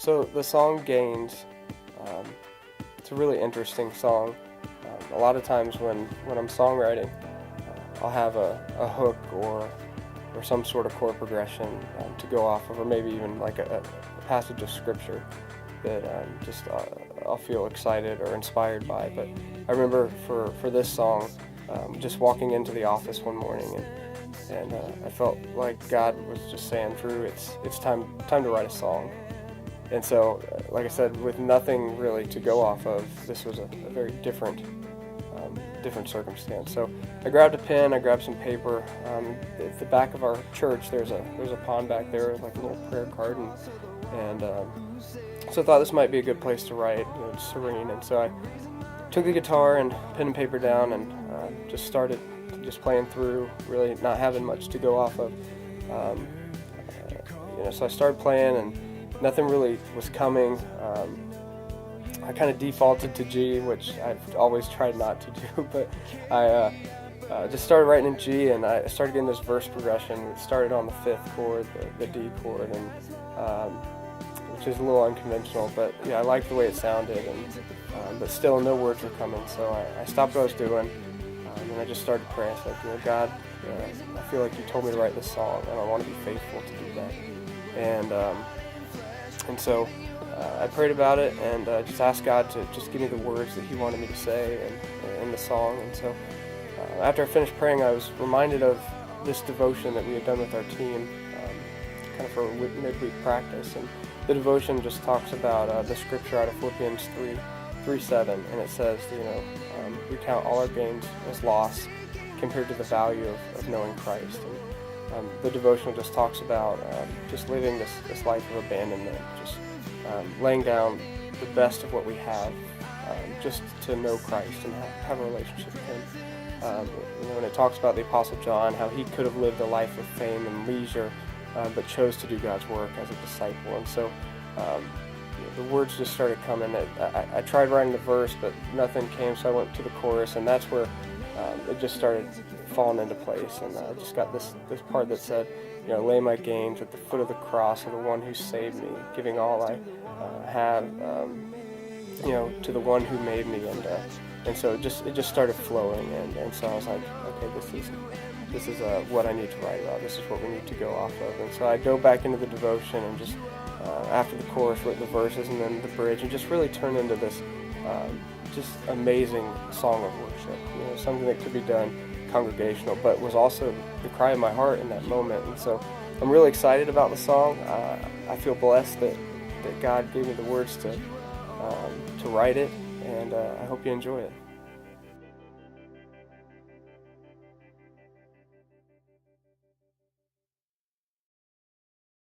So the song Gains, it's a really interesting song. A lot of times when I'm songwriting, I'll have a hook or some sort of chord progression to go off of, or maybe even like a passage of scripture that I'll feel excited or inspired by. But I remember for this song, just walking into the office one morning, and I felt like God was just saying, Drew, it's time to write a song. And so, like I said, with nothing really to go off of, this was a very different circumstance. So I grabbed a pen, I grabbed some paper. At the back of our church, there's a pond back there, like a little prayer card, and so I thought this might be a good place to write, just serene. And so I took the guitar and pen and paper down, and just started playing through, really not having much to go off of. So I started playing, and nothing really was coming. I kind of defaulted to G, which I've always tried not to do, but I just started writing in G, and I started getting this verse progression. It started on the 5th chord, the D chord, and which is a little unconventional, but yeah, I liked the way it sounded, and but still no words were coming. So I stopped what I was doing, and I just started praying. I said, God, I feel like you told me to write this song, and I want to be faithful to do that. And so I prayed about it, and just asked God to just give me the words that He wanted me to say in the song. And so after I finished praying, I was reminded of this devotion that we had done with our team, kind of for midweek practice. And the devotion just talks about the scripture out of Philippians 3:7, and it says, we count all our gains as loss compared to the value of knowing Christ. And the devotional just talks about just living this life of abandonment, just laying down the best of what we have, just to know Christ and have a relationship with Him. When it talks about the Apostle John, how he could have lived a life of fame and leisure, but chose to do God's work as a disciple. And so the words just started coming. I tried writing the verse, but nothing came, so I went to the chorus, and that's where it just started falling into place. And I just got this part that said, lay my gains at the foot of the cross of the one who saved me, giving all I have, to the one who made me. And so it just started flowing, and so I was like, okay, this is what I need to write about. This is what we need to go off of. And so I go back into the devotion, and just after the chorus, wrote the verses and then the bridge, and just really turned into this just amazing song of worship. Something that could be done congregational, but was also the cry of my heart in that moment. And so I'm really excited about the song. I feel blessed that God gave me the words to write it, and I hope you enjoy it.